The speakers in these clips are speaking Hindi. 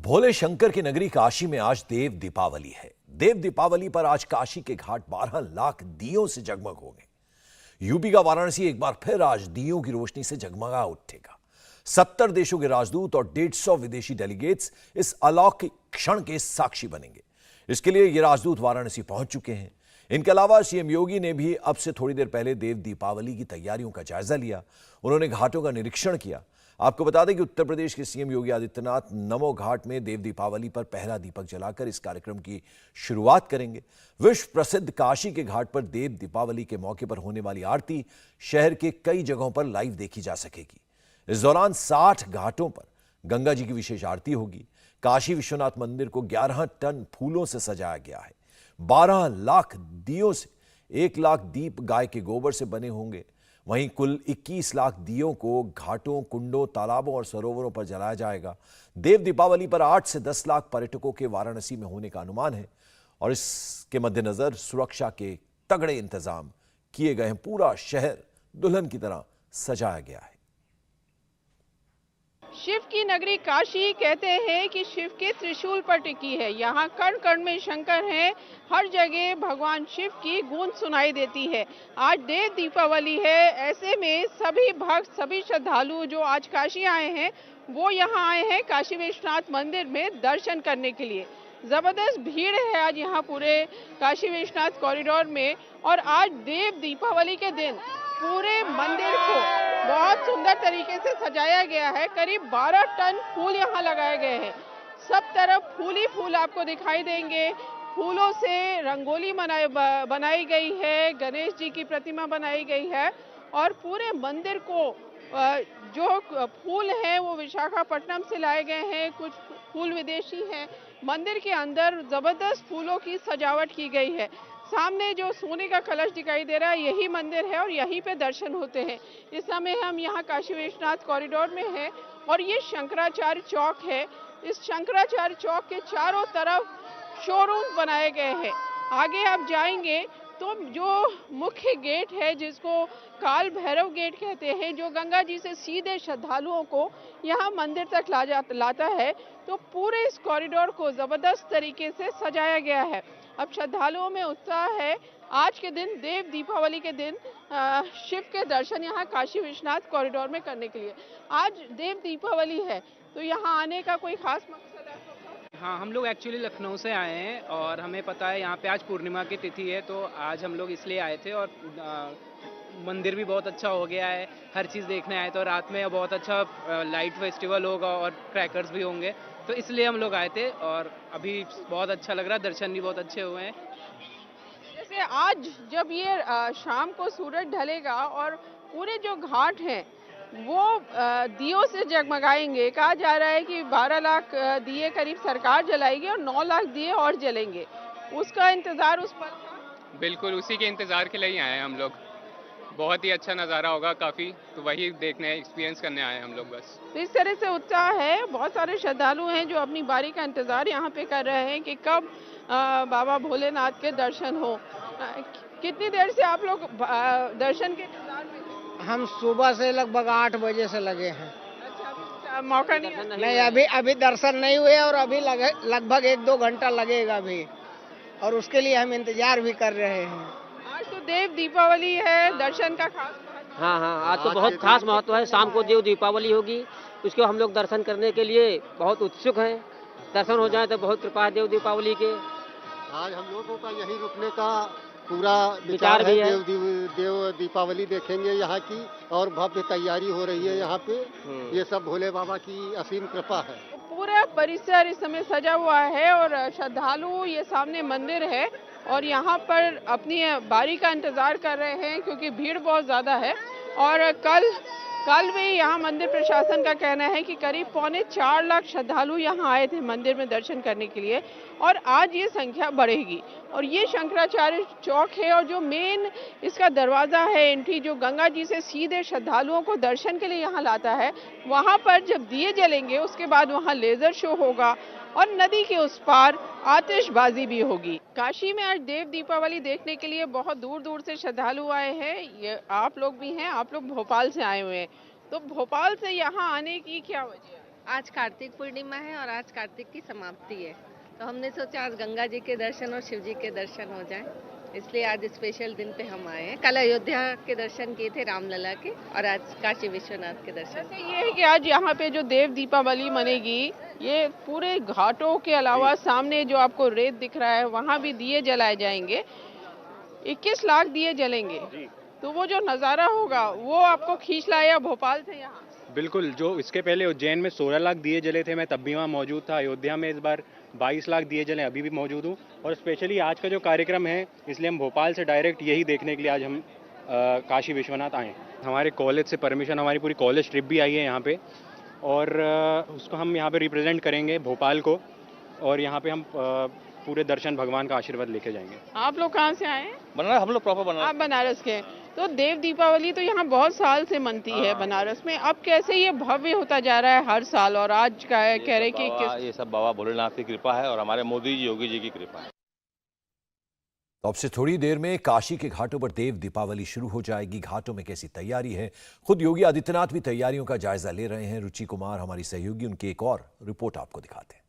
भोले शंकर की नगरी काशी में आज देव दीपावली है। देव दीपावली पर आज काशी के घाट 12 लाख दियों से जगमग होंगे। यूपी का वाराणसी एक बार फिर आज दियों की रोशनी से जगमगा उठेगा। 70 देशों के राजदूत और 150 विदेशी डेलीगेट्स इस अलौकिक क्षण के साक्षी बनेंगे। इसके लिए ये राजदूत वाराणसी पहुंच चुके हैं। इनके अलावा सीएम योगी ने भी अब से थोड़ी देर पहले देव दीपावली की तैयारियों का जायजा लिया। उन्होंने घाटों का निरीक्षण किया। आपको बता दें कि उत्तर प्रदेश के सीएम योगी आदित्यनाथ नमो घाट में देव दीपावली पर पहला दीपक जलाकर इस कार्यक्रम की शुरुआत करेंगे। विश्व प्रसिद्ध काशी के घाट पर देव दीपावली के मौके पर होने वाली आरती शहर के कई जगहों पर लाइव देखी जा सकेगी। इस दौरान 60 घाटों पर गंगा जी की विशेष आरती होगी। काशी विश्वनाथ मंदिर को 11 टन फूलों से सजाया गया है। 12 लाख दियों से 1 लाख दीप गाय के गोबर से बने होंगे। वहीं कुल 21 लाख दियों को घाटों, कुंडों, तालाबों और सरोवरों पर जलाया जाएगा। देव दीपावली पर 8 से 10 लाख पर्यटकों के वाराणसी में होने का अनुमान है और इसके मद्देनजर सुरक्षा के तगड़े इंतजाम किए गए हैं। पूरा शहर दुल्हन की तरह सजाया गया है। शिव की नगरी काशी कहते हैं कि शिव के त्रिशूल पर टिकी है। यहाँ कण कण में शंकर हैं। हर जगह भगवान शिव की गूंज सुनाई देती है। आज देव दीपावली है, ऐसे में सभी भक्त, सभी श्रद्धालु जो आज काशी आए हैं वो यहाँ आए हैं काशी विश्वनाथ मंदिर में दर्शन करने के लिए। जबरदस्त भीड़ है आज यहाँ पूरे काशी विश्वनाथ कॉरिडोर में। और आज देव दीपावली के दिन पूरे मंदिर को बहुत सुंदर तरीके से सजाया गया है। करीब 12 टन फूल यहाँ लगाए गए हैं। सब तरफ फूल ही फूल आपको दिखाई देंगे। फूलों से रंगोली बनाई गई है, गणेश जी की प्रतिमा बनाई गई है और पूरे मंदिर को जो फूल हैं वो विशाखापट्टनम से लाए गए हैं, कुछ फूल विदेशी हैं। मंदिर के अंदर जबरदस्त फूलों की सजावट की गई है। सामने जो सोने का कलश दिखाई दे रहा है यही मंदिर है और यहीं पे दर्शन होते हैं। इस समय हम यहाँ काशी विश्वनाथ कॉरिडोर में हैं और ये शंकराचार्य चौक है। इस शंकराचार्य चौक के चारों तरफ शोरूम बनाए गए हैं। आगे आप जाएंगे तो जो मुख्य गेट है जिसको काल भैरव गेट कहते हैं, जो गंगा जी से सीधे श्रद्धालुओं को यहाँ मंदिर तक लाता है, तो पूरे इस कॉरिडोर को जबरदस्त तरीके से सजाया गया है। अब श्रद्धालुओं में उत्साह है आज के दिन, देव दीपावली के दिन शिव के दर्शन यहाँ काशी विश्वनाथ कॉरिडोर में करने के लिए। आज देव दीपावली है तो यहाँ आने का कोई खास मकसद है? हाँ, हम लोग एक्चुअली लखनऊ से आए हैं और हमें पता है यहाँ पे आज पूर्णिमा की तिथि है, तो आज हम लोग इसलिए आए थे। और मंदिर भी बहुत अच्छा हो गया है, हर चीज़ देखने आए थे। और रात में बहुत अच्छा लाइट फेस्टिवल होगा और क्रैकर्स भी होंगे, तो इसलिए हम लोग आए थे। और अभी बहुत अच्छा लग रहा है, दर्शन भी बहुत अच्छे हुए हैं। जैसे आज जब ये शाम को सूरज ढलेगा और पूरे जो घाट हैं वो दियों से जगमगाएंगे। कहा जा रहा है कि 12 लाख दिए करीब सरकार जलाएगी और 9 लाख दिए और जलेंगे। उसका इंतजार उस पर था? बिल्कुल, उसी के इंतजार के लिए ही आए हैं हम लोग। बहुत ही अच्छा नज़ारा होगा काफ़ी, तो वही देखने, एक्सपीरियंस करने आए हैं हम लोग बस। तो इस तरह से उत्साह है। बहुत सारे श्रद्धालु हैं जो अपनी बारी का इंतजार यहाँ पे कर रहे हैं कि कब बाबा भोलेनाथ के दर्शन हो। कितनी देर से आप लोग दर्शन के इंतजार में? हम सुबह से लगभग 8 बजे से लगे हैं। अच्छा, मौका नहीं अभी दर्शन नहीं हुए और अभी लगभग 1-2 घंटा लगेगा अभी, और उसके लिए हम इंतजार भी कर रहे हैं। आज तो देव दीपावली है, दर्शन का खास महत्व। हाँ, आज तो बहुत खास महत्व है। शाम को देव दीपावली होगी, उसको हम लोग दर्शन करने के लिए बहुत उत्सुक हैं। दर्शन हो जाए तो बहुत कृपा है देव दीपावली के। आज हम लोगों का यही रुकने का पूरा विचार भी है। देव दीपावली देखेंगे यहाँ की, और भव्य तैयारी हो रही है यहाँ पे। ये सब भोले बाबा की असीम कृपा है। पूरा परिसर इस समय सजा हुआ है और श्रद्धालु, ये सामने मंदिर है और यहाँ पर अपनी बारी का इंतजार कर रहे हैं क्योंकि भीड़ बहुत ज्यादा है। और कल भी यहाँ मंदिर प्रशासन का कहना है कि करीब 4.25 लाख श्रद्धालु यहाँ आए थे मंदिर में दर्शन करने के लिए और आज ये संख्या बढ़ेगी। और ये शंकराचार्य चौक है और जो मेन इसका दरवाज़ा है एंट्री, जो गंगा जी से सीधे श्रद्धालुओं को दर्शन के लिए यहाँ लाता है, वहाँ पर जब दिए जलेंगे उसके बाद वहाँ लेज़र शो होगा और नदी के उस पार आतिशबाजी भी होगी। काशी में आज देव दीपावली देखने के लिए बहुत दूर दूर से श्रद्धालु आए हैं। ये आप लोग भी हैं, आप लोग भोपाल से आए हुए हैं, तो भोपाल से यहाँ आने की क्या वजह है? आज कार्तिक पूर्णिमा है और आज कार्तिक की समाप्ति है, तो हमने सोचा आज गंगा जी के दर्शन और शिव जी के दर्शन हो जाएं, इसलिए आज स्पेशल दिन पे हम आए हैं। कल अयोध्या के दर्शन किए थे रामलला के, और आज काशी विश्वनाथ के दर्शन। वैसे ये है कि आज यहाँ पे जो देव दीपावली मनेगी, ये पूरे घाटों के अलावा सामने जो आपको रेत दिख रहा है वहाँ भी दिए जलाए जाएंगे। 21 लाख दिए जलेंगे, तो वो जो नज़ारा होगा वो आपको खींच लाया भोपाल से यहाँ। बिल्कुल, जो इसके पहले उज्जैन में 16 लाख दिए जले थे, मैं तब भी वहाँ मौजूद था। अयोध्या में इस बार 22 लाख दिए जले, अभी भी मौजूद हूँ। और स्पेशली आज का जो कार्यक्रम है, इसलिए हम भोपाल से डायरेक्ट यही देखने के लिए आज हम काशी विश्वनाथ आए। हमारे कॉलेज से परमिशन, हमारी पूरी कॉलेज ट्रिप भी आई है यहाँ पे, और उसको हम यहाँ पे रिप्रेजेंट करेंगे भोपाल को, और यहाँ पे हम पूरे दर्शन भगवान का आशीर्वाद लेके जाएंगे। आप लोग कहाँ से आए हैं? बनारस, हम लोग प्रॉपर बनारस। आप बनारस के हैं। तो देव दीपावली तो यहाँ बहुत साल से मनती है बनारस में, अब कैसे ये भव्य होता जा रहा है हर साल, और आज का कह रहे कि ये सब बाबा भोलेनाथ की कृपा है और हमारे मोदी जी, योगी जी की कृपा है। तो अब से थोड़ी देर में काशी के घाटों पर देव दीपावली शुरू हो जाएगी। घाटों में कैसी तैयारी है, खुद योगी आदित्यनाथ भी तैयारियों का जायजा ले रहे हैं। रुचि कुमार हमारी सहयोगी, उनकी एक और रिपोर्ट आपको दिखाते हैं।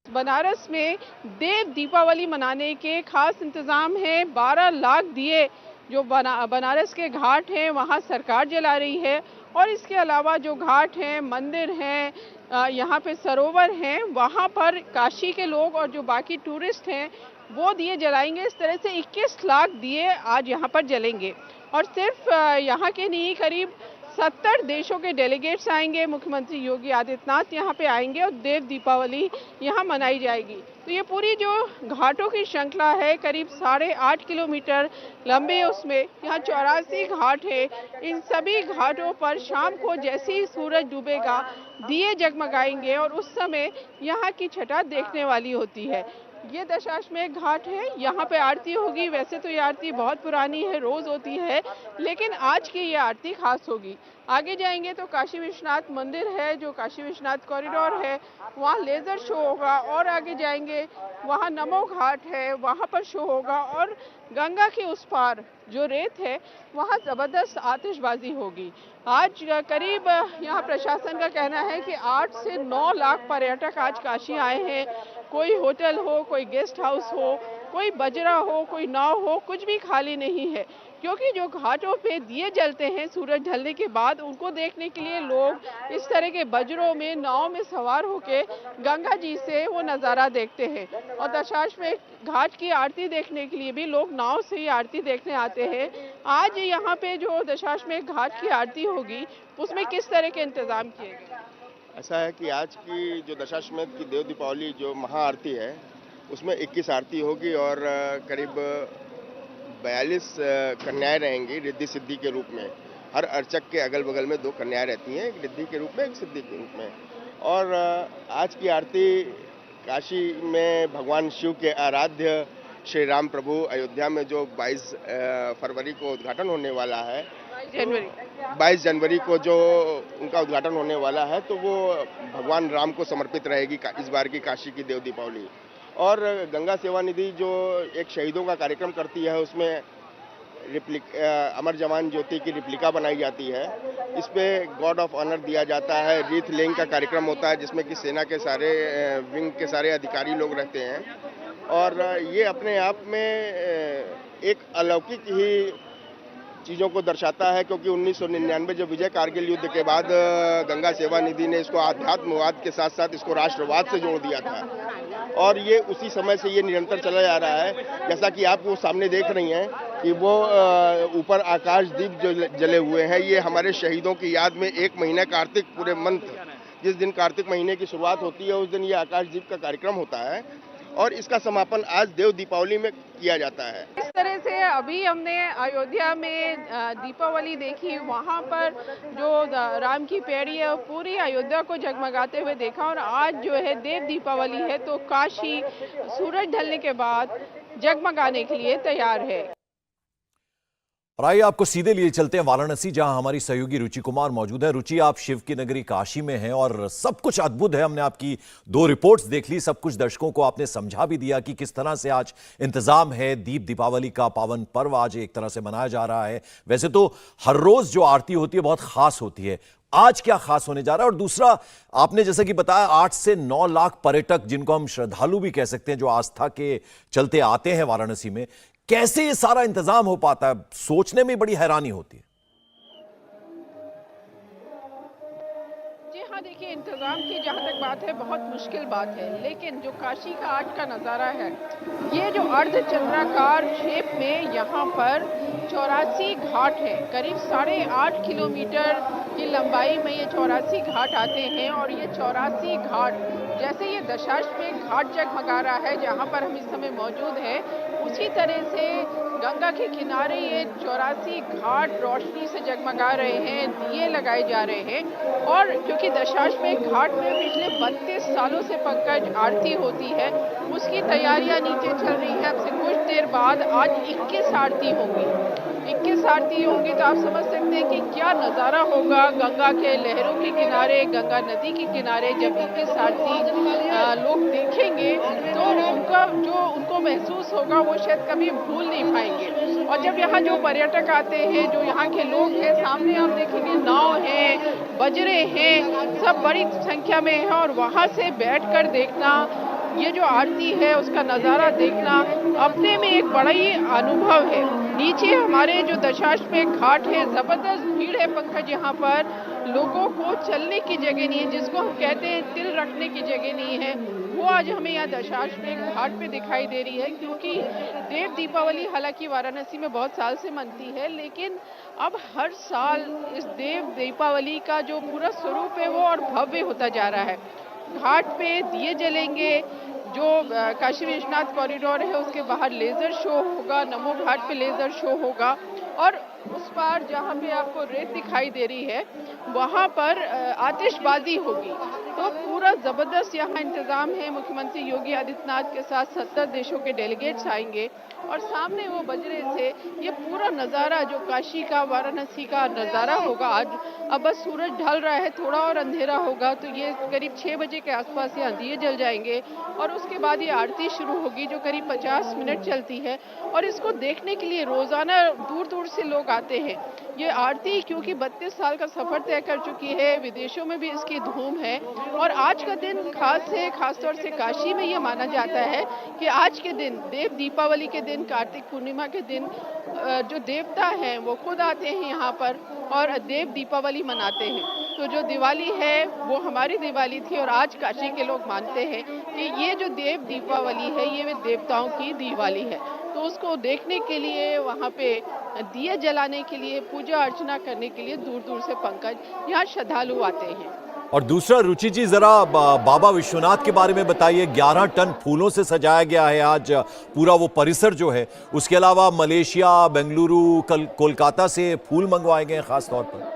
बनारस में देव दीपावली मनाने के खास इंतजाम हैं। 12 लाख दिए जो बनारस के घाट हैं वहाँ सरकार जला रही है, और इसके अलावा जो घाट हैं, मंदिर हैं, यहाँ पे सरोवर हैं, वहाँ पर काशी के लोग और जो बाकी टूरिस्ट हैं वो दिए जलाएंगे। इस तरह से 21 लाख दिए आज यहाँ पर जलेंगे, और सिर्फ यहाँ के नहीं, करीब 70 देशों के डेलीगेट्स आएंगे। मुख्यमंत्री योगी आदित्यनाथ यहाँ पे आएंगे और देव दीपावली यहाँ मनाई जाएगी। तो ये पूरी जो घाटों की श्रृंखला है, करीब 8.5 किलोमीटर लंबे, उसमें यहाँ 84 घाट है। इन सभी घाटों पर शाम को जैसे ही सूरज डूबेगा दिए जगमगाएंगे, और उस समय यहाँ की छटा देखने वाली होती है। ये दशाश्वमेध घाट है, यहाँ पे आरती होगी। वैसे तो ये आरती बहुत पुरानी है, रोज होती है, लेकिन आज की ये आरती खास होगी। आगे जाएंगे तो काशी विश्वनाथ मंदिर है, जो काशी विश्वनाथ कॉरिडोर है, वहाँ लेजर शो होगा, और आगे जाएंगे वहाँ नमो घाट है, वहाँ पर शो होगा, और गंगा के उस पार जो रेत है वहाँ जबरदस्त आतिशबाजी होगी। आज करीब यहाँ प्रशासन का कहना है कि 8 से 9 लाख पर्यटक आज काशी आए हैं। कोई होटल हो, कोई गेस्ट हाउस हो, कोई बजरा हो, कोई नाव हो, कुछ भी खाली नहीं है, क्योंकि जो घाटों पे दिए जलते हैं सूरज ढलने के बाद, उनको देखने के लिए लोग इस तरह के बजरों में, नाव में सवार होके गंगा जी से वो नज़ारा देखते हैं। और दशाश्वमेध घाट की आरती देखने के लिए भी लोग नाव से ही आरती देखने आते हैं। आज यहाँ पे जो दशाश्वमेध घाट की आरती होगी, उसमें किस तरह के इंतजाम किए गए? ऐसा है कि आज की जो दशाश्वमेध की देव दीपावली जो महाआरती है, उसमें 21 आरती होगी, और करीब 42 कन्याएं रहेंगी रिद्धि सिद्धि के रूप में। हर अर्चक के अगल बगल में 2 कन्याएं रहती हैं, एक रिद्धि के रूप में, एक सिद्धि के रूप में। और आज की आरती काशी में भगवान शिव के आराध्य श्री राम प्रभु अयोध्या में जो 22 फरवरी को उद्घाटन होने वाला है, 22 जनवरी को जो उनका उद्घाटन होने वाला है, तो वो भगवान राम को समर्पित रहेगी इस बार की काशी की देव दीपावली। और गंगा सेवा निधि जो एक शहीदों का कार्यक्रम करती है, उसमें अमर जवान ज्योति की रिप्लिका बनाई जाती है। इस पे गॉड ऑफ ऑनर दिया जाता है। रीथ लेइंग का कार्यक्रम होता है, जिसमें कि सेना के सारे विंग के सारे अधिकारी लोग रहते हैं, और ये अपने आप में एक अलौकिक ही चीज़ों को दर्शाता है, क्योंकि 1999 जो विजय कारगिल युद्ध के बाद गंगा सेवा निधि ने इसको आध्यात्मवाद के साथ साथ इसको राष्ट्रवाद से जोड़ दिया था, और ये उसी समय से ये निरंतर चला जा रहा है। जैसा कि आप वो सामने देख रही हैं कि वो ऊपर आकाश दीप जो जले हुए हैं, ये हमारे शहीदों की याद में 1 महीने कार्तिक पूरे मंथ, जिस दिन कार्तिक महीने की शुरुआत होती है, उस दिन ये आकाश दीप का कार्यक्रम होता है, और इसका समापन आज देव दीपावली में किया जाता है। इस तरह से अभी हमने अयोध्या में दीपावली देखी, वहाँ पर जो राम की पैड़ी है पूरी अयोध्या को जगमगाते हुए देखा, और आज जो है देव दीपावली है, तो काशी सूरज ढलने के बाद जगमगाने के लिए तैयार है। और आइए आपको सीधे लिए चलते हैं वाराणसी, जहां हमारी सहयोगी रुचि कुमार मौजूद है। रुचि, आप शिव की नगरी काशी में हैं और सब कुछ अद्भुत है। हमने आपकी 2 रिपोर्ट्स देख ली, सब कुछ दर्शकों को आपने समझा भी दिया कि किस तरह से आज इंतजाम है। दीप दीपावली का पावन पर्व आज एक तरह से मनाया जा रहा है। वैसे तो हर रोज जो आरती होती है बहुत खास होती है, आज क्या खास होने जा रहा है? और दूसरा, आपने जैसा कि बताया 8 से 9 लाख पर्यटक, जिनको हम श्रद्धालु भी कह सकते हैं, जो आस्था के चलते आते हैं वाराणसी में, कैसे ये सारा इंतजाम हो पाता है, सोचने में बड़ी हैरानी होती है। जी हाँ, देखिए, इंतज़ाम की जहाँ तक बात है बहुत मुश्किल बात है, लेकिन जो काशी का आज का नज़ारा है, ये जो अर्धचंद्राकार शेप में यहाँ पर 84 घाट है, करीब 8.5 किलोमीटर की लंबाई में ये 84 घाट आते हैं। और ये 84 घाट, जैसे ये दशाश्वमेध घाट जगमगा रहा है जहाँ पर हम इस समय मौजूद हैं, उसी तरह से गंगा के किनारे ये 84 घाट रोशनी से जगमगा रहे हैं, दिए लगाए जा रहे हैं। और क्योंकि दशाश्वमेध घाट में पिछले 32 सालों से पंकज आरती होती है, उसकी तैयारियां नीचे चल रही हैं। अब से कुछ देर बाद आज 21 आरती होंगी। 21 आरती होंगी तो आप समझ सकते हैं कि क्या नज़ारा होगा गंगा के लहरों के किनारे, गंगा नदी के किनारे। जब 21 आरती लोग देखेंगे तो उनको महसूस होगा, वो शायद कभी भूल नहीं पाएंगे। और जब यहाँ जो पर्यटक आते हैं, जो यहाँ के लोग हैं, सामने आप देखेंगे नाव हैं, बजरे हैं, सब बड़ी संख्या में है। और वहाँ से बैठकर देखना, ये जो आरती है उसका नज़ारा देखना अपने में एक बड़ा ही अनुभव है। नीचे हमारे जो दशाश्वमेध घाट है, ज़बरदस्त भीड़ है पंकज। यहाँ पर लोगों को चलने की जगह नहीं है, जिसको हम कहते हैं तिल रखने की जगह नहीं है, वो आज हमें यहाँ दशाश्वमेध घाट पे दिखाई दे रही है। क्योंकि देव दीपावली हालांकि वाराणसी में बहुत साल से मनती है, लेकिन अब हर साल इस देव दीपावली का जो पूरा स्वरूप है वो और भव्य होता जा रहा है। घाट पे दिए जलेंगे, जो काशी विश्वनाथ कॉरिडोर है उसके बाहर लेज़र शो होगा, नमो घाट पे लेज़र शो होगा। और उस पार जहाँ पे आपको रेत दिखाई दे रही है, वहाँ पर आतिशबाजी होगी। तो पूरा ज़बरदस्त यहाँ इंतज़ाम है। मुख्यमंत्री योगी आदित्यनाथ के साथ 70 देशों के डेलीगेट्स आएंगे और सामने वो बजरे से ये पूरा नज़ारा जो काशी का, वाराणसी का नज़ारा होगा आज। अब बस सूरज ढल रहा है, थोड़ा और अंधेरा होगा तो ये करीब 6 बजे के आसपास यहाँ दिए जल जाएंगे। और उसके बाद ये आरती शुरू होगी जो करीब 50 मिनट चलती है। और इसको देखने के लिए रोज़ाना दूर दूर से लोग आते हैं। ये आरती क्योंकि 32 साल का सफ़र तय कर चुकी है, विदेशों में भी इसकी धूम है। और आज का दिन खास तौर से काशी में ये माना जाता है कि आज के दिन, देव दीपावली के दिन, कार्तिक पूर्णिमा के दिन, जो देवता हैं वो खुद आते हैं यहाँ पर और देव दीपावली मनाते हैं। तो जो दिवाली है वो हमारी दिवाली थी और आज काशी के लोग मानते हैं कि ये जो देव दीपावली है ये देवताओं की दिवाली है। तो उसको देखने के लिए, वहाँ पे दिए जलाने के लिए, पूजा अर्चना करने के लिए दूर दूर से पंकज यहाँ श्रद्धालु आते हैं। और दूसरा, रुचि जी, जरा बाबा विश्वनाथ के बारे में बताइए। 11 टन फूलों से सजाया गया है आज पूरा वो परिसर जो है। उसके अलावा मलेशिया, बेंगलुरु, कोलकाता से फूल मंगवाए गए हैं खास तौर पर।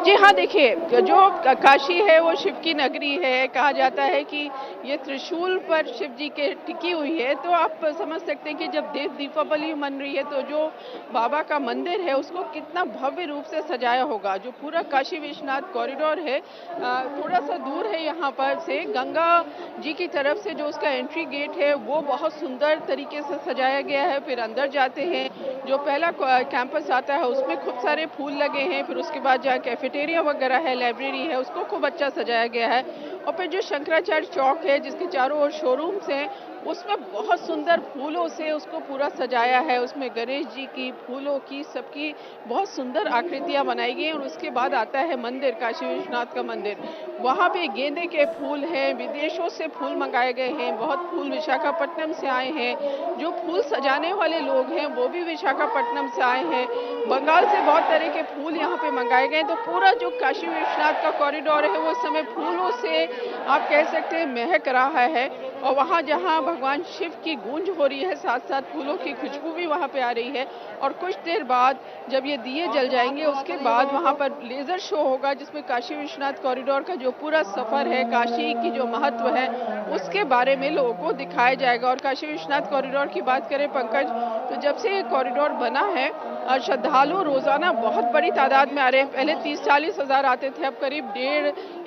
जी हाँ, देखिए, जो काशी है वो शिव की नगरी है। कहा जाता है कि ये त्रिशूल पर शिव जी के टिकी हुई है। तो आप समझ सकते हैं कि जब देव दीपावली मन रही है तो जो बाबा का मंदिर है उसको कितना भव्य रूप से सजाया होगा। जो पूरा काशी विश्वनाथ कॉरिडोर है, थोड़ा सा दूर है यहाँ पर से, गंगा जी की तरफ से जो उसका एंट्री गेट है वो बहुत सुंदर तरीके से सजाया गया है। फिर अंदर जाते हैं, जो पहला कैंपस आता है उसमें खूब सारे फूल लगे हैं। फिर उसके बाद जहाँ कैफेटेरिया वगैरह है, लाइब्रेरी है, उसको खूब अच्छा सजाया गया है। और फिर जो शंकराचार्य चौक है जिसके चारों ओर शोरूम्स हैं, उसमें बहुत सुंदर फूलों से उसको पूरा सजाया है। उसमें गणेश जी की, फूलों की, सबकी बहुत सुंदर आकृतियां बनाई गई हैं। और उसके बाद आता है मंदिर, काशी विश्वनाथ का मंदिर। वहाँ पे गेंदे के फूल हैं, विदेशों से फूल मंगाए गए हैं, बहुत फूल विशाखापट्टनम से आए हैं। जो फूल सजाने वाले लोग हैं वो भी विशाखापट्टनम से आए हैं। बंगाल से बहुत तरह के फूल यहाँ पे मंगाए गए। तो पूरा जो काशी विश्वनाथ का कॉरिडोर है वो इस समय फूलों से आप कह सकते हैं महक रहा है। और वहाँ जहाँ भगवान शिव की गूंज हो रही है, साथ साथ फूलों की खुशबू भी वहाँ पे आ रही है। और कुछ देर बाद जब ये दिए जल जाएंगे उसके बाद वहाँ पर लेज़र शो होगा जिसमें काशी विश्वनाथ कॉरिडोर का जो पूरा सफ़र है, काशी की जो महत्व है उसके बारे में लोगों को दिखाया जाएगा। और काशी विश्वनाथ कॉरिडोर की बात करें पंकज, तो जब से ये कॉरिडोर बना है श्रद्धालु रोज़ाना बहुत बड़ी तादाद में आ रहे हैं। पहले 30-40 हज़ार आते थे, अब करीब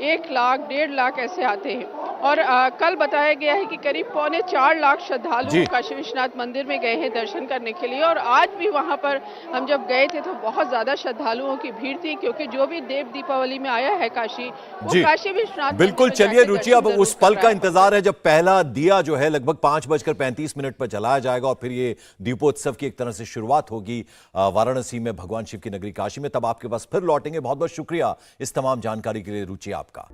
1.5 लाख ऐसे आते हैं। और कल बताया गया है कि करीब 4.25 लाख श्रद्धालु काशी विश्वनाथ मंदिर में गए हैं दर्शन करने के लिए। और आज भी वहां पर हम जब गए थे तो बहुत ज्यादा श्रद्धालुओं की भीड़ थी, क्योंकि जो भी देव दीपावली में आया है काशी, वो काशी विश्वनाथ बिल्कुल। चलिए रुचि, अब उस पल का इंतजार है जब पहला दिया जो है लगभग 5:35 पर जलाया जाएगा और फिर ये दीपोत्सव की एक तरह से शुरुआत होगी वाराणसी में, भगवान शिव की नगरी काशी में। तब आपके पास फिर लौटेंगे। बहुत बहुत शुक्रिया इस तमाम जानकारी के लिए रुचि आपका।